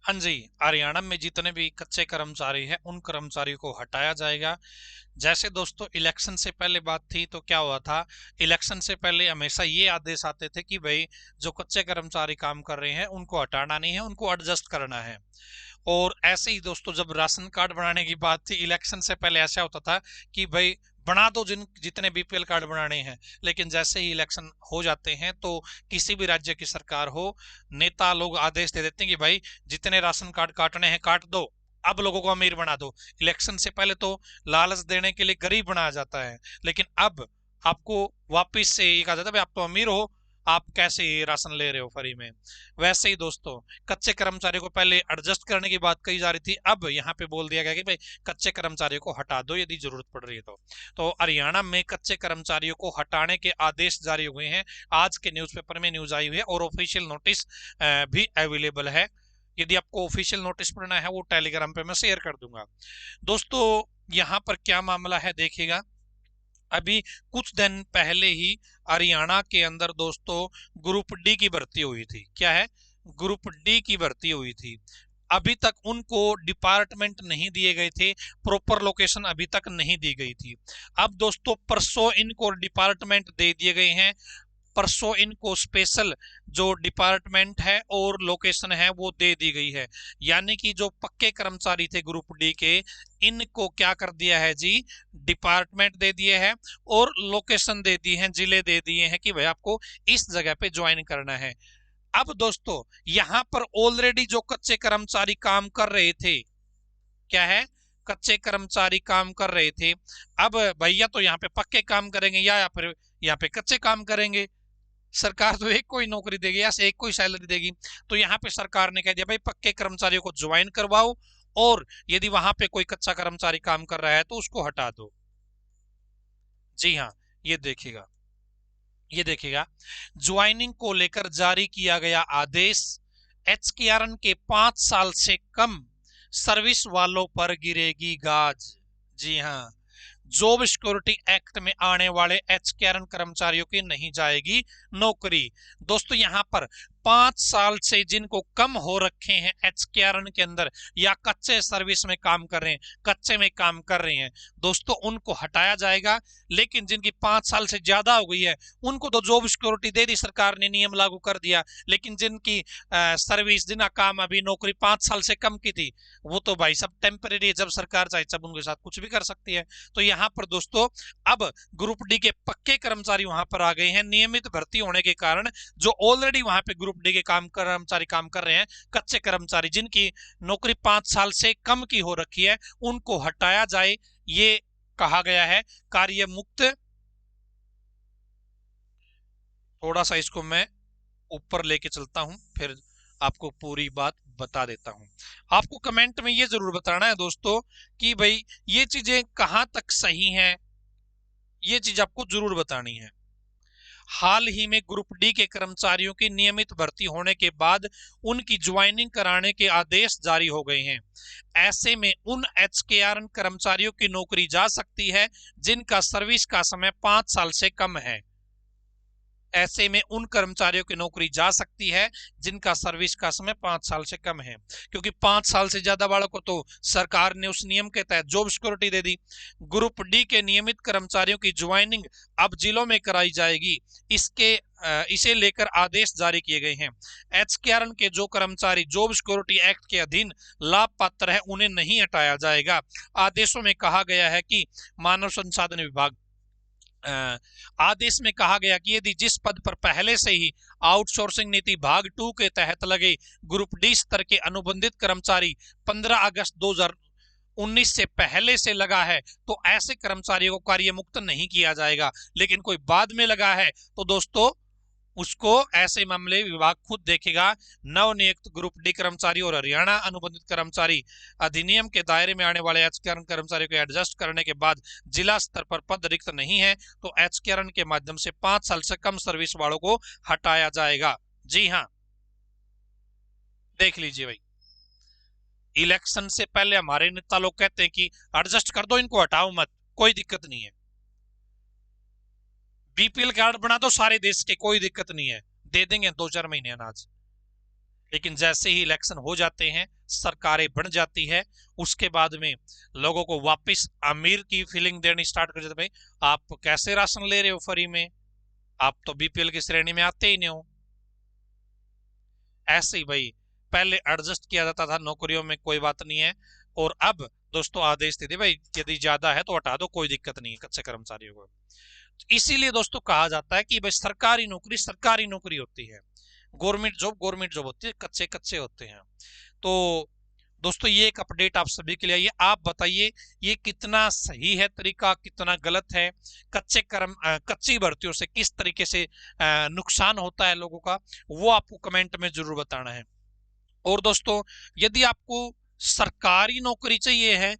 हाँ जी, हरियाणा में जितने भी कच्चे कर्मचारी हैं उन कर्मचारियों को हटाया जाएगा। जैसे दोस्तों इलेक्शन से पहले बात थी तो क्या हुआ था, इलेक्शन से पहले हमेशा ये आदेश आते थे कि भाई जो कच्चे कर्मचारी काम कर रहे हैं उनको हटाना नहीं है, उनको एडजस्ट करना है। और ऐसे ही दोस्तों जब राशन कार्ड बनाने की बात थी इलेक्शन से पहले ऐसा होता था कि भाई बना दो जितने बीपीएल कार्ड बनाने हैं। लेकिन जैसे ही इलेक्शन हो जाते हैं तो किसी भी राज्य की सरकार हो, नेता लोग आदेश दे देते हैं कि भाई जितने राशन कार्ड काटने हैं काट दो, अब लोगों को अमीर बना दो। इलेक्शन से पहले तो लालच देने के लिए गरीब बनाया जाता है, लेकिन अब आपको वापिस से ये कहा जाता है भाई आप तो अमीर हो, आप कैसे ये राशन ले रहे हो फ्री में। वैसे ही दोस्तों कच्चे कर्मचारियों को पहले एडजस्ट करने की बात कही जा रही थी, अब यहाँ पे बोल दिया गया कि भाई कच्चे कर्मचारियों को हटा दो यदि जरूरत पड़ रही है तो हरियाणा में कच्चे कर्मचारियों को हटाने के आदेश जारी हुए हैं। आज के न्यूज़पेपर में न्यूज आई हुई है और ऑफिशियल नोटिस भी अवेलेबल है। यदि आपको ऑफिशियल नोटिस पढ़ना है वो टेलीग्राम पे मैं शेयर कर दूंगा। दोस्तों यहाँ पर क्या मामला है देखिएगा, अभी कुछ दिन पहले ही हरियाणा के अंदर दोस्तों ग्रुप डी की भर्ती हुई थी। क्या है? ग्रुप डी की भर्ती हुई थी। अभी तक उनको डिपार्टमेंट नहीं दिए गए थे, प्रॉपर लोकेशन अभी तक नहीं दी गई थी। अब दोस्तों परसों इनको डिपार्टमेंट दे दिए गए हैं, परसों इनको स्पेशल जो डिपार्टमेंट है और लोकेशन है वो दे दी गई है। यानी कि जो पक्के कर्मचारी थे ग्रुप डी के, इनको क्या कर दिया है जी, डिपार्टमेंट दे दिए हैं और लोकेशन दे दी है, जिले दे दिए हैं कि भाई आपको इस जगह पे ज्वाइन करना है। अब दोस्तों यहां पर ऑलरेडी जो कच्चे कर्मचारी काम कर रहे थे, क्या है, कच्चे कर्मचारी काम कर रहे थे, अब भैया तो यहाँ पे पक्के काम करेंगे या फिर यहाँ पे कच्चे काम करेंगे। सरकार तो एक कोई नौकरी देगी या एक कोई सैलरी देगी, तो यहाँ पे सरकार ने कह दिया भाई पक्के कर्मचारियों को ज्वाइन करवाओ और यदि वहां पे कोई कच्चा कर्मचारी काम कर रहा है तो उसको हटा दो। जी हाँ, ये देखिएगा, ये देखिएगा ज्वाइनिंग को लेकर जारी किया गया आदेश, एचकेआरएन के 5 साल से कम सर्विस वालों पर गिरेगी गाज। जी हाँ, जॉब सिक्योरिटी एक्ट में आने वाले एचकेआरएन कर्मचारियों की नहीं जाएगी नौकरी। दोस्तों यहां पर 5 साल से जिनको कम हो रखे हैं एचकेआरएन के अंदर या कच्चे सर्विस में काम कर रहे हैं, कच्चे में काम कर रहे हैं दोस्तों, उनको हटाया जाएगा। लेकिन जिनकी 5 साल से ज्यादा हो गई है उनको तो जॉब सिक्योरिटी दे दी सरकार ने, नियम लागू कर दिया। लेकिन जिनकी सर्विस, जिनका काम अभी नौकरी 5 साल से कम की थी, वो तो भाई सब टेम्परेरी, जब सरकार चाहे तब उनके साथ कुछ भी कर सकती है। तो यहाँ पर दोस्तों अब ग्रुप डी के पक्के कर्मचारी वहां पर आ गए हैं, नियमित भर्ती होने के कारण। जो ऑलरेडी वहां पे ग्रुप डी के कर्मचारी काम कर रहे हैं, कच्चे कर्मचारी जिनकी नौकरी 5 साल से कम की हो रखी है, उनको हटाया जाए, ये कहा गया है। कार्य मुक्त, थोड़ा सा इसको मैं ऊपर लेके चलता हूं फिर आपको पूरी बात बता देता हूं। आपको कमेंट में ये जरूर बताना है दोस्तों कि भाई ये चीजें कहां तक सही हैं, ये चीज आपको जरूर बतानी है। हाल ही में ग्रुप डी के कर्मचारियों की नियमित भर्ती होने के बाद उनकी ज्वाइनिंग कराने के आदेश जारी हो गए हैं। ऐसे में उन एचकेआरएन कर्मचारियों की नौकरी जा सकती है जिनका सर्विस का समय 5 साल से कम है। ऐसे में उन कर्मचारियों की नौकरी जा सकती है जिनका सर्विस का समय 5 साल से कम है, क्योंकि 5 साल से ज्यादा वालों को तो सरकार ने उस नियम के तहत जॉब सिक्योरिटी दे दी। ग्रुप डी के नियमित कर्मचारियों की ज्वाइनिंग अब जिलों में कराई जाएगी, इसे लेकर आदेश जारी किए गए हैं। एचकेआरएन के जो कर्मचारी जॉब सिक्योरिटी एक्ट के अधीन लाभ पात्र है उन्हें नहीं हटाया जाएगा। आदेशों में कहा गया है कि मानव संसाधन विभाग, आदेश में कहा गया कि यदि जिस पद पर पहले से ही आउटसोर्सिंग नीति भाग 2 के तहत लगे ग्रुप डी स्तर के अनुबंधित कर्मचारी 15 अगस्त 2019 से पहले से लगा है तो ऐसे कर्मचारियों को कार्य मुक्त नहीं किया जाएगा। लेकिन कोई बाद में लगा है तो दोस्तों उसको ऐसे मामले विभाग खुद देखेगा। नवनियुक्त ग्रुप डी कर्मचारी और हरियाणा अनुबंधित कर्मचारी अधिनियम के दायरे में आने वाले एचकेआरएन कर्मचारियों को एडजस्ट करने के बाद जिला स्तर पर पद रिक्त नहीं है तो एचकेआरएन के माध्यम से 5 साल से कम सर्विस वालों को हटाया जाएगा। जी हाँ, देख लीजिए भाई, इलेक्शन से पहले हमारे नेता लोग कहते हैं कि एडजस्ट कर दो, इनको हटाओ मत, कोई दिक्कत नहीं है, बीपीएल कार्ड बना दो सारे देश के, कोई दिक्कत नहीं है, दे देंगे 2-4 महीने अनाज। लेकिन जैसे ही इलेक्शन हो जाते हैं, सरकारें बन जाती है, उसके बाद में लोगों को वापस अमीर की फीलिंग देनी स्टार्ट कर देते, भाई आप कैसे राशन ले रहे हो फ्री में, आप तो बीपीएल की श्रेणी में आते ही नहीं हो। ऐसे ही भाई पहले एडजस्ट किया जाता था नौकरियों में, कोई बात नहीं है, और अब दोस्तों आदेश दे दिए भाई यदि ज्यादा है तो हटा दो, कोई दिक्कत नहीं है कच्चे कर्मचारियों को। तो इसीलिए दोस्तों कहा जाता है कि भाई सरकारी नौकरी होती है, गवर्नमेंट जॉब होती है, कच्चे कच्चे होते हैं। तो दोस्तों ये एक अपडेट आप सभी के लिए आई है। आप बताइए ये कितना सही है तरीका, कितना गलत है, कच्ची भर्तियों से किस तरीके से नुकसान होता है लोगों का, वो आपको कमेंट में जरूर बताना है। और दोस्तों यदि आपको सरकारी नौकरी चाहिए है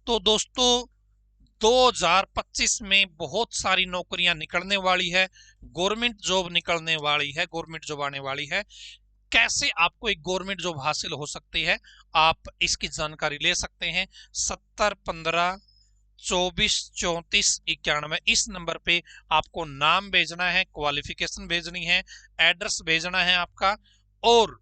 तो दोस्तों 2025 में बहुत सारी नौकरियां निकलने वाली है, गवर्नमेंट जॉब आने वाली है। कैसे आपको एक गवर्नमेंट जॉब हासिल हो सकती है, आप इसकी जानकारी ले सकते हैं। 70 15 24 34 91 इस नंबर पे आपको नाम भेजना है, क्वालिफिकेशन भेजनी है, एड्रेस भेजना है आपका, और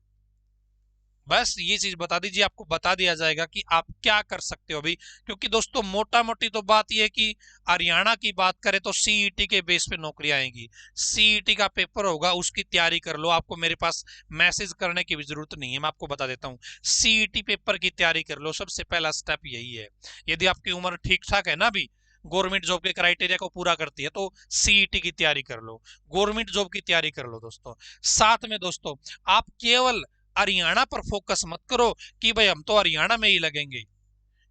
बस ये चीज बता दीजिए, आपको बता दिया जाएगा कि आप क्या कर सकते हो अभी। क्योंकि दोस्तों मोटा मोटी तो बात यह है कि हरियाणा की बात करें तो सीईटी के बेस पे नौकरी आएंगी, सीईटी का पेपर होगा, उसकी तैयारी कर लो, आपको मेरे पास मैसेज करने की भी जरूरत नहीं है, मैं आपको बता देता हूँ। सीईटी पेपर की तैयारी कर लो, सबसे पहला स्टेप यही है। यदि आपकी उम्र ठीक ठाक है ना, भी गवर्नमेंट जॉब के क्राइटेरिया को पूरा करती है, तो सीईटी की तैयारी कर लो, गवर्नमेंट जॉब की तैयारी कर लो दोस्तों। साथ में दोस्तों आप केवल हरियाणा पर फोकस मत करो कि भाई हम तो हरियाणा में ही लगेंगे,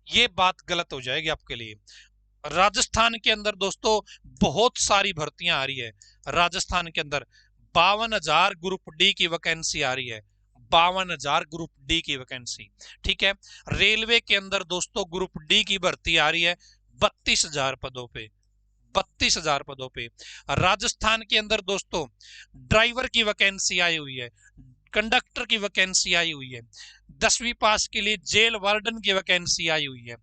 ये बात गलत हो जाएगी आपके लिए। राजस्थान के अंदर दोस्तों बहुत सारी भर्तियां आ रही है, राजस्थान के अंदर 52,000 ग्रुप डी की वैकेंसी आ रही है, 52,000 ग्रुप डी की वैकेंसी। ठीक है, रेलवे के अंदर दोस्तों ग्रुप डी की भर्ती आ रही है 32,000 पदों पे, 32,000 पदों पे। राजस्थान के अंदर दोस्तों ड्राइवर की वैकेंसी आई हुई है, कंडक्टर की वैकेंसी आई हुई है, 10वीं पास के लिए जेल वार्डन की वैकेंसी आई हुई है।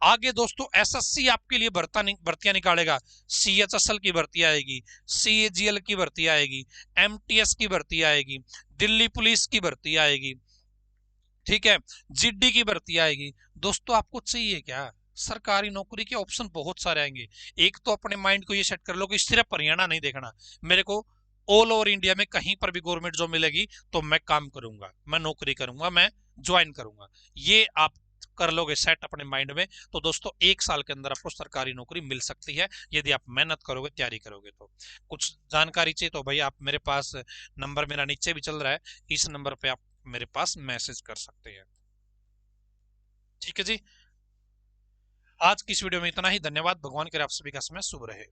आगे दोस्तों एसएससी आपके लिए भर्तियां निकालेगा, सीएचएसएल की भर्ती आएगी, सीएजीएल की भर्ती आएगी, एमटीएस की भर्ती आएगी, दिल्ली पुलिस की भर्ती आएगी, ठीक है, जीडी की भर्ती आएगी। दोस्तों आपको चाहिए क्या, सरकारी नौकरी के ऑप्शन बहुत सारे आएंगे। एक तो अपने माइंड को ये सेट कर लो कि सिर्फ हरियाणा नहीं देखना, मेरे को ऑल ओवर इंडिया में कहीं पर भी गवर्नमेंट जॉब मिलेगी तो मैं काम करूंगा, मैं नौकरी करूंगा, मैं ज्वाइन करूंगा। ये आप कर लोगे सेट अपने माइंड में, तो दोस्तों 1 साल के अंदर आपको सरकारी नौकरी मिल सकती है, यदि आप मेहनत करोगे, तैयारी करोगे तो। कुछ जानकारी चाहिए तो भाई आप मेरे पास, नंबर मेरा नीचे भी चल रहा है, इस नंबर पे आप मेरे पास मैसेज कर सकते हैं। ठीक है जी, आज की इस वीडियो में इतना ही, धन्यवाद, भगवान करे आप सभी का समय शुभ रहे।